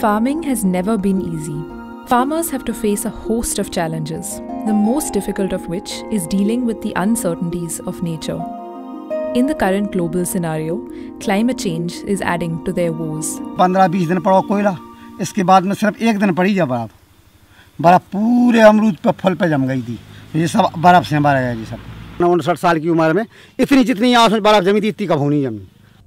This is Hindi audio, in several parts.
Farming has never been easy. Farmers have to face a host of challenges, the most difficult of which is dealing with the uncertainties of nature. In the current global scenario, climate change is adding to their woes. 15-20 दिन पड़ा कोयला, इसके बाद में सिर्फ एक दिन पड़ी जब बर्फ पूरे अमरूद पे फल पे जम गई थी। ये सब बर्फ से मारा गया जी सब। 59 साल की उम्र में इतनी जितनी यहाँ से बर्फ जमी थी इतनी कभी नहीं जमी।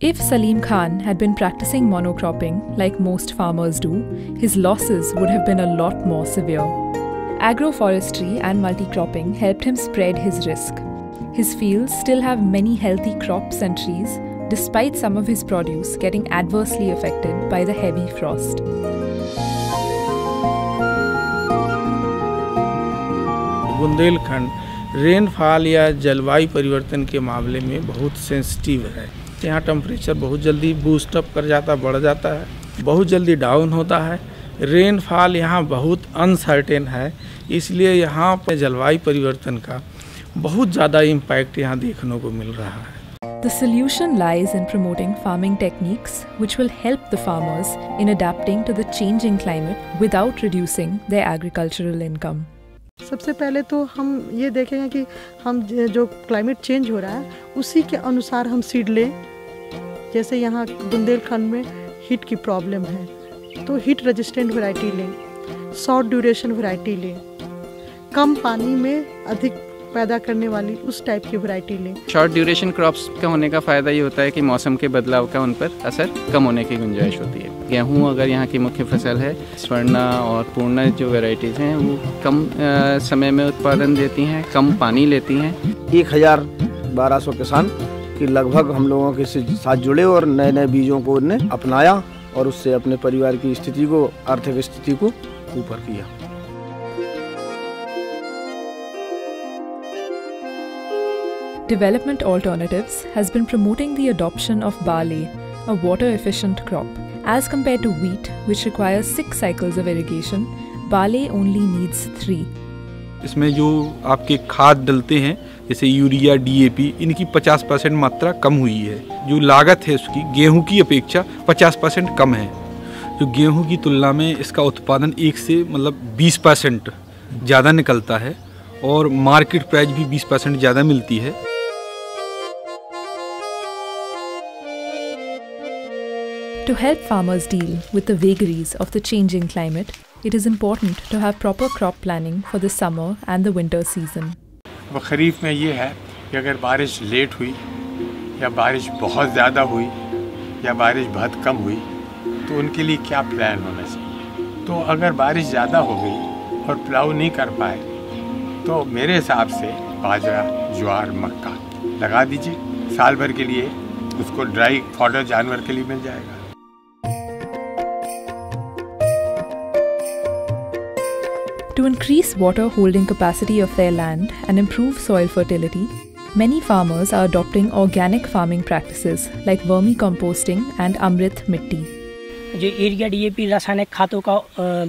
If Salim Khan had been practicing monocropping like most farmers do, his losses would have been a lot more severe. Agroforestry and multi-cropping helped him spread his risk. His fields still have many healthy crops and trees, despite some of his produce getting adversely affected by the heavy frost. Bundelkhand rainfall या जलवायु परिवर्तन के मामले में बहुत सेंसिटिव है। यहाँ टेम्परेचर बहुत जल्दी बूस्ट अप कर जाता, बढ़ जाता है, बहुत जल्दी डाउन होता है। रेनफॉल यहाँ बहुत अनसर्टेन है, इसलिए यहाँ पर जलवायु परिवर्तन का बहुत ज़्यादा इम्पैक्ट यहाँ देखने को मिल रहा है। The solution lies in promoting farming techniques which will help the farmers in adapting to the changing climate without reducing their agricultural income. सबसे पहले तो हम ये देखेंगे कि हम जो क्लाइमेट चेंज हो रहा है उसी के अनुसार हम सीड लें। जैसे यहाँ बुंदेलखंड में हीट की प्रॉब्लम है तो हीट रेजिस्टेंट वैरायटी लें, शॉर्ट ड्यूरेशन वैरायटी लें, कम पानी में अधिक पैदा करने वाली उस टाइप की वैरायटी लें। शॉर्ट ड्यूरेशन क्रॉप्स का होने का फ़ायदा ये होता है कि मौसम के बदलाव का उन पर असर कम होने की गुंजाइश होती है। गेहूँ अगर यहाँ की मुख्य फसल है, स्वर्णा और पूर्णा जो वैरायटीज़ हैं वो कम समय में उत्पादन देती हैं, कम पानी लेती हैं। 1200 किसान कि लगभग हम लोगों के साथ जुड़े और नए नए बीजों को उन्हें अपनाया और उससे अपने परिवार की स्थिति को, आर्थिक स्थिति को ऊपर किया। Development Alternatives has been promoting the adoption of barley, a water-efficient crop. As compared to wheat, which requires 6 cycles of irrigation, barley only needs 3. इसमें जो आपके खाद डलते हैं जैसे यूरिया, DAP, इनकी 50% मात्रा कम हुई है। जो लागत है उसकी गेहूं की अपेक्षा 50% कम है। जो गेहूं की तुलना में इसका उत्पादन 1 से 20% ज़्यादा निकलता है और मार्केट प्राइस भी 20% ज़्यादा मिलती है। To help farmers deal with the vagaries of the changing climate, it is important to have proper crop planning for the summer and the winter season. वो खरीफ में ये है कि अगर बारिश लेट हुई या बारिश बहुत ज़्यादा हुई या बारिश बहुत कम हुई तो उनके लिए क्या प्लान होना चाहिए। तो अगर बारिश ज़्यादा हो गई और प्लाव नहीं कर पाए तो मेरे हिसाब से बाजरा, ज्वार, मक्का लगा दीजिए। साल भर के लिए उसको ड्राई फॉडर जानवर के लिए मिल जाएगा। To increase water holding capacity of their land and improve soil fertility, many farmers are adopting organic farming practices like vermicomposting and Amrit Mitti. जो यूरिया, DAP रासायनिक खादों का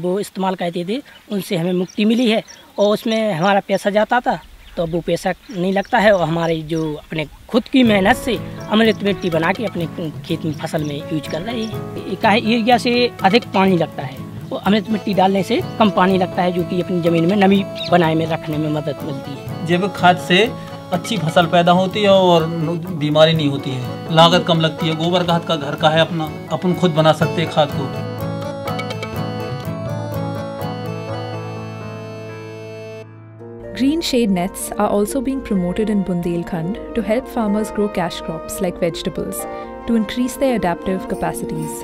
वो इस्तेमाल करते थे उनसे हमें मुक्ति मिली है और उसमें हमारा पैसा जाता था तो अब वो पैसा नहीं लगता है और हमारे जो अपने खुद की मेहनत से अमृत मिट्टी बना के अपने खेत में फसल में यूज कर रहे हैं। यूरिया से अधिक पानी लगता है और अमृत मिट्टी डालने से कम पानी लगता है जो कि अपनी ज़मीन में नमी बनाए में रखने में मदद मिलती है। जैविक खाद से अच्छी फसल पैदा होती है और बीमारी नहीं होती है, लागत कम लगती है। गोबर खाद का घर का है अपना, अपन खुद बना सकते हैं खाद को। Green shade nets are also being promoted in Bundelkhand to help farmers grow cash crops like vegetables to increase their adaptive capacities.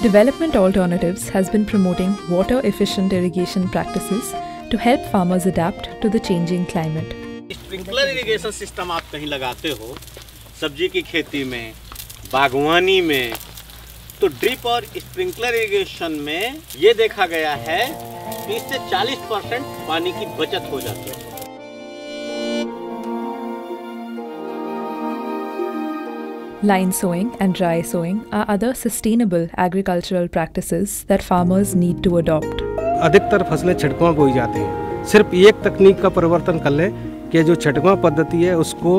Development Alternatives has been promoting water-efficient irrigation practices to help farmers adapt to the changing climate. Sprinkler irrigation system आप कहीं लगाते हो सब्जी की खेती में, बागवानी में, तो ड्रिप और स्प्रिंकलर इरिगेशन में ये देखा गया है कि इससे 40% पानी की बचत हो जाती है। Line sowing and dry sowing are other sustainable agricultural practices that farmers need to adopt. अधिकतर फसलें छिड़काव बोई जाती हैं। सिर्फ एक तकनीक का परिवर्तन कर लें कि जो छिड़काव पद्धति है उसको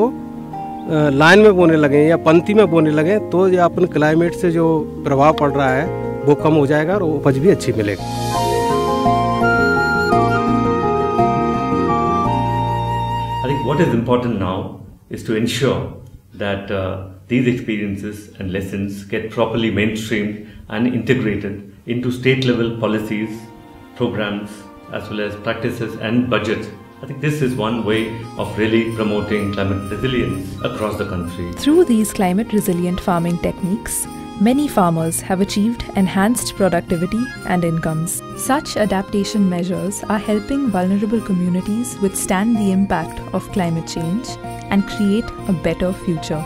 लाइन में बोने लगे या पंक्ति में बोने लगे तो ये अपन क्लाइमेट से जो प्रभाव पड़ रहा है वो कम हो जाएगा और उपज भी अच्छी मिलेगी। I think what is important now is to ensure that these experiences and lessons get properly mainstreamed and integrated into state-level policies, programs, as well as practices and budgets. I think this is one way of really promoting climate resilience across the country. Through these climate resilient farming techniques, many farmers have achieved enhanced productivity and incomes. Such adaptation measures are helping vulnerable communities withstand the impact of climate change and create a better future.